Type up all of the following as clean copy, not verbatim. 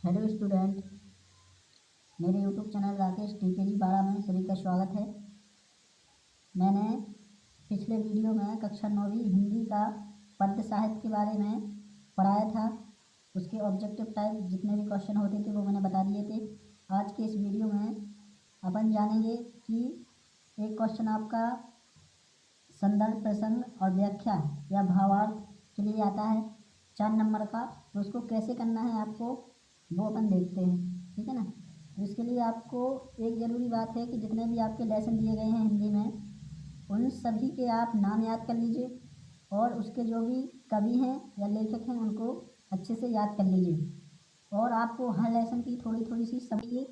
Hello student, मेरे YouTube channel Rakesh टीकेजी बाड़ा में सभी का स्वागत है। मैंने पिछले वीडियो में कक्षा 9वीं हिंदी का पद्य साहित्य के बारे में पढ़ाया था। उसके ऑब्जेक्टिव टाइप जितने भी क्वेश्चन होते थे वो मैंने बता दिए थे। आज के इस वीडियो में अपन जानेंगे कि एक क्वेश्चन आपका संदर्भ, प्रसंग और व्याख्या या भावार्थ के लिए आता है 4 नंबर का, तो उसको कैसे करना है आपको वो अपन देखते हैं। ठीक है ना। तो इसके लिए आपको एक ज़रूरी बात है कि जितने भी आपके लेसन दिए गए हैं हिंदी में उन सभी के आप नाम याद कर लीजिए और उसके जो भी कवि हैं या लेखक हैं उनको अच्छे से याद कर लीजिए। और आपको हर लेसन की थोड़ी थोड़ी सी समझिए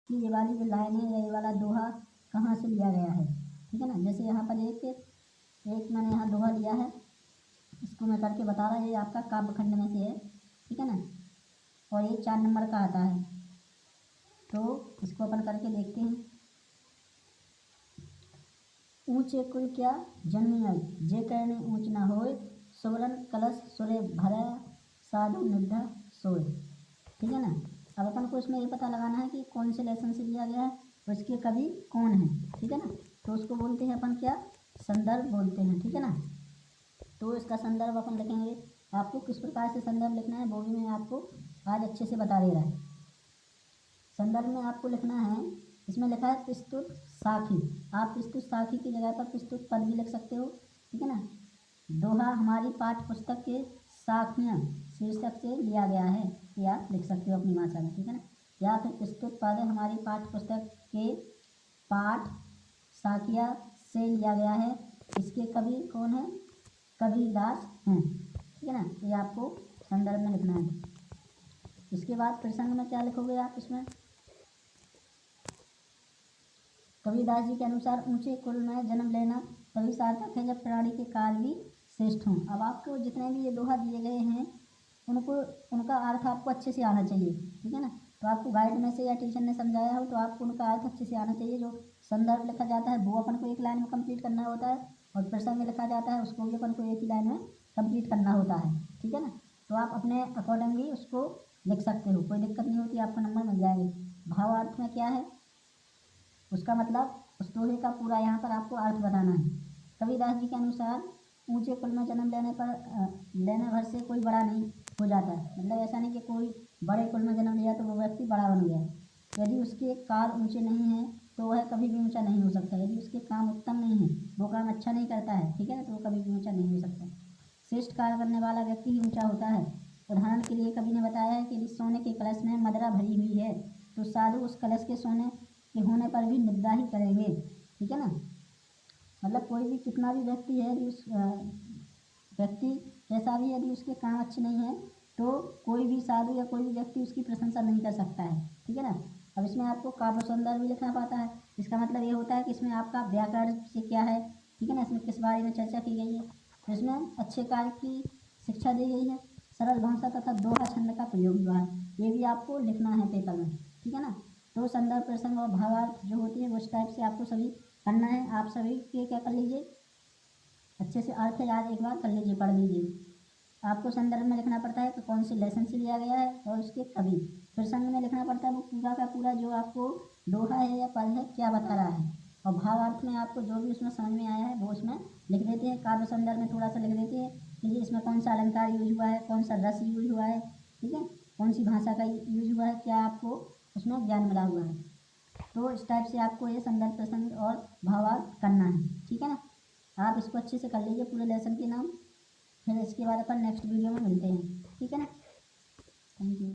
कि ये वाली जो लाइन है या ये वाला दोहा कहाँ से लिया गया है। ठीक है ना। जैसे यहाँ पर एक मैंने यहाँ दोहा लिया है, इसको मैं करके बता रहा, ये आपका काव्य खंड में से है। ठीक है ना। और ये 4 नंबर का आता है, तो इसको अपन करके देखते हैं। ऊंचे कुल क्या जन्मिय, जे करने ऊंच ना होए, सुवरन कलश सुरे भरे, साधु निड्ढा सोए। ठीक है ना। अब अपन को इसमें ये पता लगाना है कि कौन से लेसन से लिया गया है और इसके कवि कौन है। ठीक है ना। तो उसको बोलते हैं अपन क्या, संदर्भ बोलते हैं। ठीक है ना। तो इसका संदर्भ अपन लिखेंगे। आपको किस प्रकार से संदर्भ लिखना है वो भी मैं आपको आज अच्छे से बता दे रहा है। संदर्भ में आपको लिखना है, इसमें लिखा है प्रस्तुत साखी। आप प्रस्तुत साखी की जगह पर प्रस्तुत पद भी लिख सकते हो। ठीक है ना। दोहा हमारी पाठ्य पुस्तक के साखियाँ शीर्षक से लिया गया है, ये आप लिख सकते हो अपनी भाषा में। ठीक है ना। या फिर प्रस्तुत पद हमारी पाठ्य पुस्तक के पाठ साखिया से लिया गया है, इसके कवि कौन है, कबीरदास हैं। ठीक है ना। ये आपको संदर्भ में लिखना है। इसके बाद प्रसंग में क्या लिखोगे आप, इसमें कबीरदास जी के अनुसार ऊंचे कुल में जन्म लेना तभी सार्थक है जब प्राणी के काल भी श्रेष्ठ हों। अब आपको जितने भी ये दोहा दिए गए हैं उनको उनका अर्थ आपको अच्छे से आना चाहिए। ठीक है ना। तो आपको गाइड में से या टीचर ने समझाया हो तो आपको उनका अर्थ अच्छे से आना चाहिए। जो संदर्भ लिखा जाता है वो अपन को एक लाइन में कंप्लीट करना होता है और प्रसंग लिखा जाता है उसको भी अपन को एक ही लाइन में कंप्लीट करना होता है। ठीक है ना। तो आप अपने अकॉर्डिंगली उसको लिख सकते हो, कोई दिक्कत नहीं होती, आपको नंबर मिल जाएंगे। भावार्थ में क्या है, उसका मतलब उस दोहे का पूरा यहाँ पर आपको अर्थ बताना है। कबीरदास जी के अनुसार ऊंचे कुल में जन्म लेने भर से कोई बड़ा नहीं हो जाता है। मतलब ऐसा नहीं कि कोई बड़े कुल में जन्म लिया तो वो व्यक्ति बड़ा बन गया। यदि उसके काल ऊंचे नहीं हैं तो वह कभी भी ऊंचा नहीं हो सकता। यदि उसके काम उत्तम नहीं है, वो काम अच्छा नहीं करता है, ठीक है ना, तो वो कभी भी ऊंचा नहीं हो सकता। श्रेष्ठ कार्य करने वाला व्यक्ति ही ऊंचा होता है। उदाहरण के लिए कवि ने बताया है कि यदि सोने के कलश में मदिरा भरी हुई है तो साधु उस कलश के सोने के होने पर भी निंदा ही करेंगे। ठीक है ना। मतलब कोई भी कितना भी व्यक्ति है, यदि उस व्यक्ति जैसा भी यदि उसके काम अच्छे नहीं है तो कोई भी साधु या कोई भी व्यक्ति उसकी प्रशंसा नहीं कर सकता है। ठीक है ना। अब इसमें आपको काव्य सौंदर्य भी लिखना पड़ता है। इसका मतलब ये होता है कि इसमें आपका व्याकरण से क्या है, ठीक है ना, इसमें किस बारे में चर्चा की गई है। तो इसमें अच्छे कार्य की शिक्षा दी गई है, सरल भाषा तथा दोहा छंद का प्रयोग हुआ है, ये भी आपको लिखना है पेपर में। ठीक है ना। तो संदर्भ, प्रसंग और भावार्थ जो होती है वो इस टाइप से आपको सभी करना है। आप सभी के क्या कर लीजिए, अच्छे से अर्थ याद एक बार कर लीजिए, पढ़ लीजिए। आपको संदर्भ में लिखना पड़ता है कि कौन से लेसन से लिया गया है और उसके कवि। प्रसंग में लिखना पड़ता है वो पूरा का पूरा जो आपको दोहा है या पद है क्या बता रहा है। और भावार्थ में आपको जो भी उसमें समझ में आया है वो उसमें लिख देते हैं। काव्य संदर्भ में थोड़ा सा लिख देते हैं कि जी इसमें कौन सा अलंकार यूज हुआ है, कौन सा रस यूज हुआ है, ठीक है, कौन सी भाषा का यूज हुआ है, क्या आपको उसमें ज्ञान मिला हुआ है। तो इस टाइप से आपको ये संदर्भ, प्रसंग और भावार्थ करना है। ठीक है ना। आप इसको अच्छे से कर लीजिए पूरे लेसन के नाम, फिर इसके बाद अपन नेक्स्ट वीडियो में मिलते हैं। ठीक है ना। Thank you.